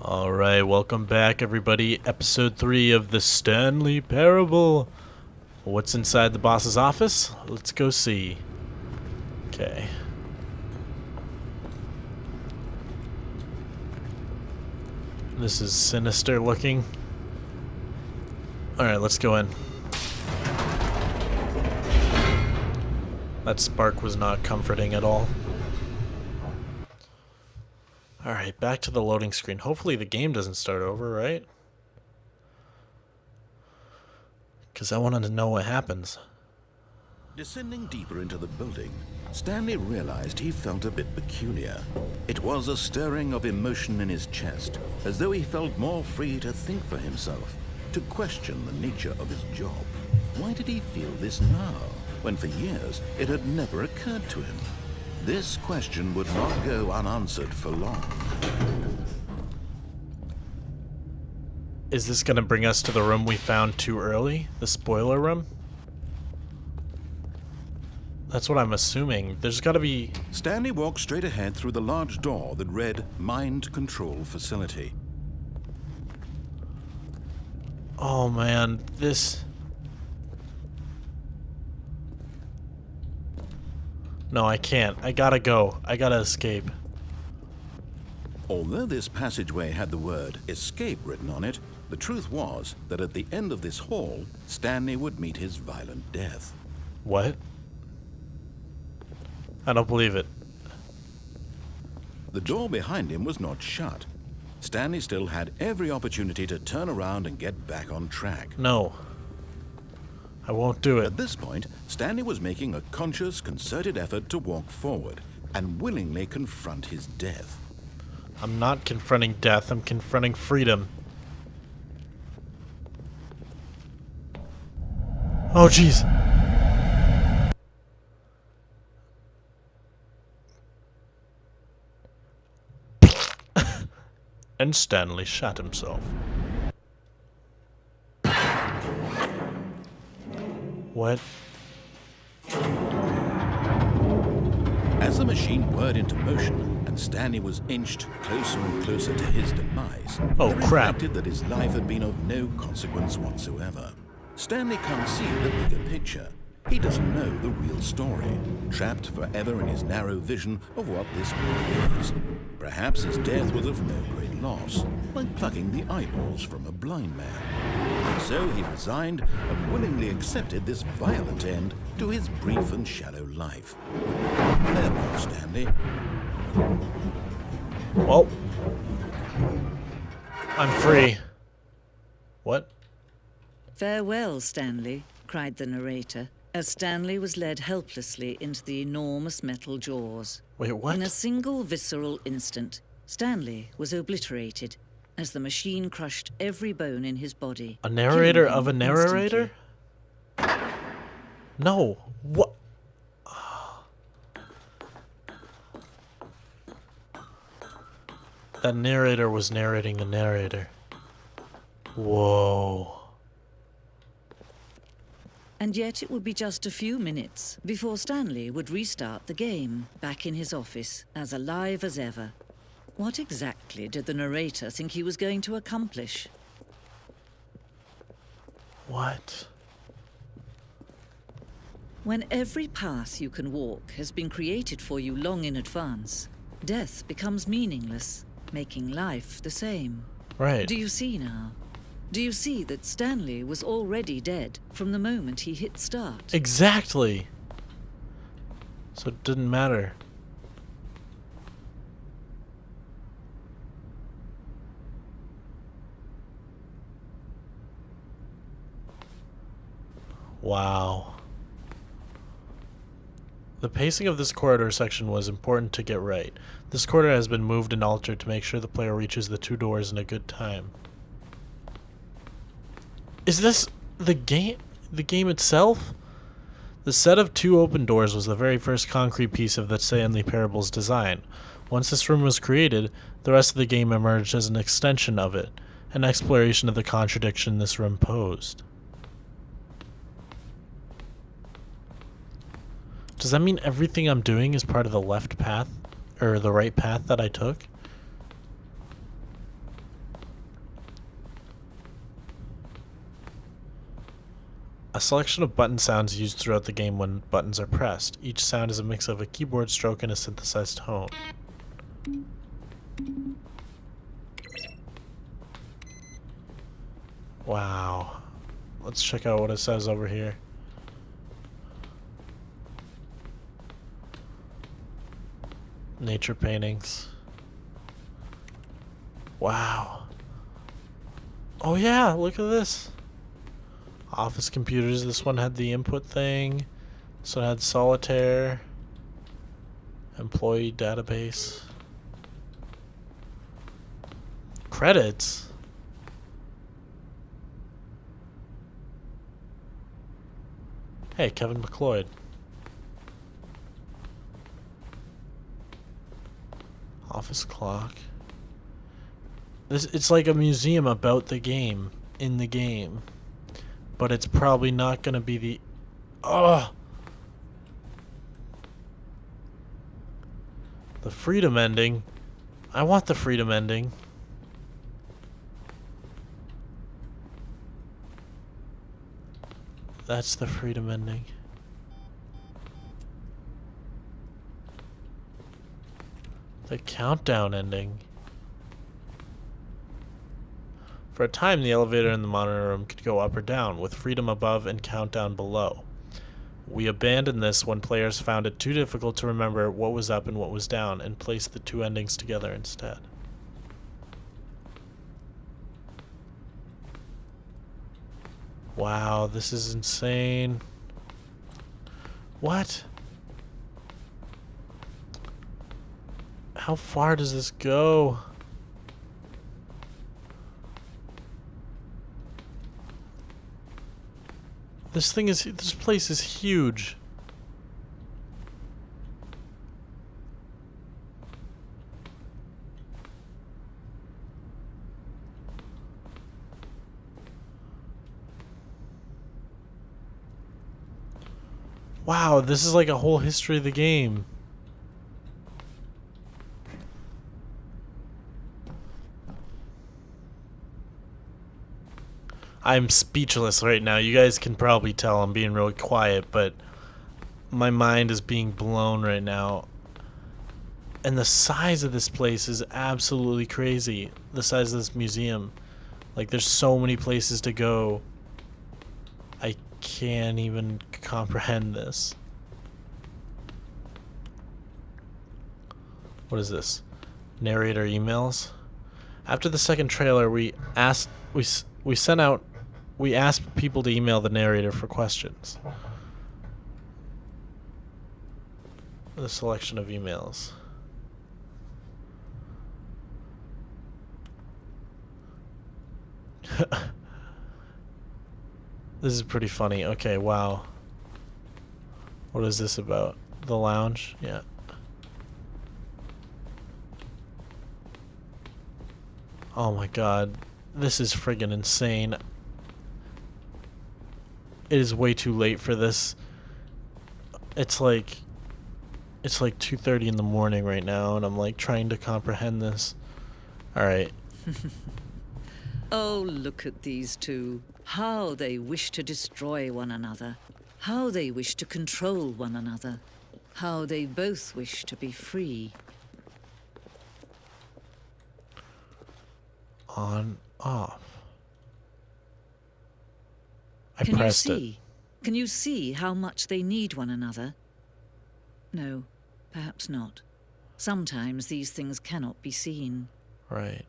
Alright, welcome back everybody. Episode 3 of the Stanley Parable. What's inside the boss's office? Let's go see. Okay. This is sinister looking. Alright, let's go in. That spark was not comforting at all. Alright, back to the loading screen. Hopefully the game doesn't start over, right? Because I wanted to know what happens. Descending deeper into the building, Stanley realized he felt a bit peculiar. It was a stirring of emotion in his chest, as though he felt more free to think for himself, to question the nature of his job. Why did he feel this now, when for years it had never occurred to him? This question would not go unanswered for long. Is this going to bring us to the room we found too early? The spoiler room? That's what I'm assuming. There's got to be... Stanley walked straight ahead through the large door that read Mind Control Facility. Oh man, this... No, I can't. I gotta go. I gotta escape. Although this passageway had the word escape written on it, the truth was that at the end of this hall, Stanley would meet his violent death. What? I don't believe it. The door behind him was not shut. Stanley still had every opportunity to turn around and get back on track. No. I won't do it. At this point, Stanley was making a conscious, concerted effort to walk forward and willingly confront his death. I'm not confronting death, I'm confronting freedom. Oh jeez. And Stanley shot himself. What? As the machine whirred into motion and Stanley was inched closer and closer to his demise, Oh, he crap. reflected that his life had been of no consequence whatsoever. Stanley can't see the bigger picture. He doesn't know the real story, trapped forever in his narrow vision of what this world is. Perhaps his death was of no great loss, like plucking the eyeballs from a blind man. So he resigned and willingly accepted this violent end to his brief and shallow life. Farewell, Stanley. Well, I'm free. What? "Farewell, Stanley," cried the narrator, as Stanley was led helplessly into the enormous metal jaws. Wait, what? In a single visceral instant, Stanley was obliterated as the machine crushed every bone in his body. A narrator killing him of a narrator? instantly. No. What? That narrator was narrating the narrator. Whoa. And yet it would be just a few minutes before Stanley would restart the game, back in his office, as alive as ever. What exactly did the narrator think he was going to accomplish? What? When every path you can walk has been created for you long in advance, death becomes meaningless, making life the same. Right. Do you see now? Do you see that Stanley was already dead from the moment he hit start? Exactly. So it didn't matter. Wow. The pacing of this corridor section was important to get right. This corridor has been moved and altered to make sure the player reaches the two doors in a good time. Is this the game? The game itself? The set of two open doors was the very first concrete piece of the Stanley Parable's design. Once this room was created, the rest of the game emerged as an extension of it, an exploration of the contradiction this room posed. Does that mean everything I'm doing is part of the left path? Or the right path that I took? A selection of button sounds used throughout the game when buttons are pressed. Each sound is a mix of a keyboard stroke and a synthesized tone. Wow. Let's check out what it says over here. Nature paintings. Wow. Oh yeah, look at this. Office computers. This one had the input thing. This one had solitaire. Employee database. Credits. Hey, Kevin McLeod. Office clock. It's like a museum about the game, in the game. But it's probably not gonna be the... Oh! The freedom ending. I want the freedom ending. That's the freedom ending. The countdown ending. For a time, the elevator in the monitor room could go up or down, with freedom above and countdown below. We abandoned this when players found it too difficult to remember what was up and what was down, and placed the two endings together instead. Wow, this is insane. What? How far does this go? This place is huge. Wow, this is like a whole history of the game. I'm speechless right now. You guys can probably tell I'm being really quiet, but my mind is being blown right now. And the size of this place is absolutely crazy. The size of this museum. Like, there's so many places to go. I can't even comprehend this. What is this? Narrator emails. After the second trailer, we asked people to email the narrator for questions. The selection of emails. This is pretty funny. Okay, wow. What is this about? The lounge? Yeah. Oh my god. This is friggin' insane. It is way too late for this. It's like 2:30 in the morning right now, and I'm like trying to comprehend this. Alright. Oh, look at these two. How they wish to destroy one another. How they wish to control one another. How they both wish to be free. On, off. I Can you pressed it. see? Can you see how much they need one another? No, perhaps not. Sometimes these things cannot be seen. Right.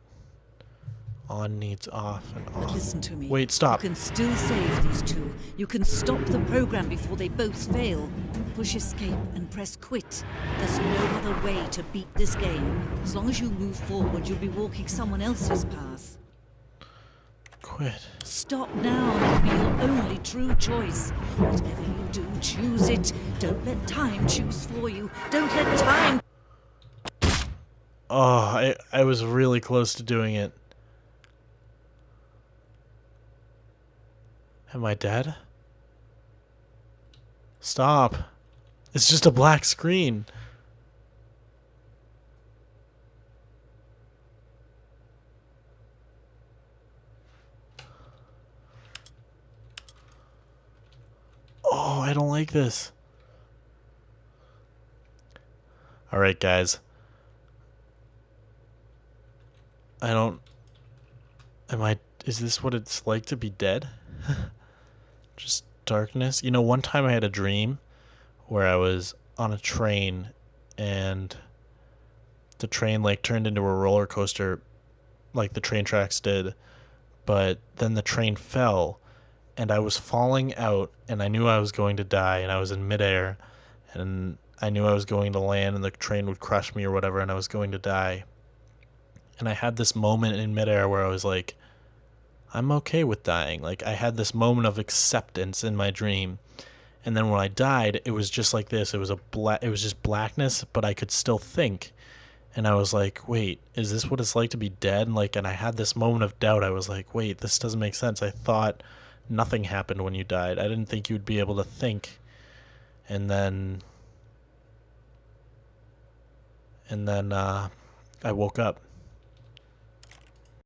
On needs off and But off. listen to me. Wait, stop. You can still save these two. You can stop the program before they both fail. Push escape and press quit. There's no other way to beat this game. As long as you move forward, you'll be walking someone else's path. Quit. Stop now and it'll be your only true choice. Whatever you do, choose it. Don't let time choose for you. Don't let time... Oh, I was really close to doing it. Am I dead? Stop. It's just a black screen. Oh, I don't like this. Alright, guys. I don't... Is this what it's like to be dead? Just darkness? You know, one time I had a dream where I was on a train and the train, like, turned into a roller coaster like the train tracks did, but then the train fell and I was falling out and I knew I was going to die and I was in midair and I knew I was going to land and the train would crush me or whatever and I was going to die. And I had this moment in midair where I was like, I'm okay with dying. Like, I had this moment of acceptance in my dream. And then when I died, it was just like this. It was just blackness, but I could still think. And I was like, wait, is this what it's like to be dead? And I had this moment of doubt. I was like, wait, this doesn't make sense. I thought nothing happened when you died. I didn't think you'd be able to think. And then I woke up.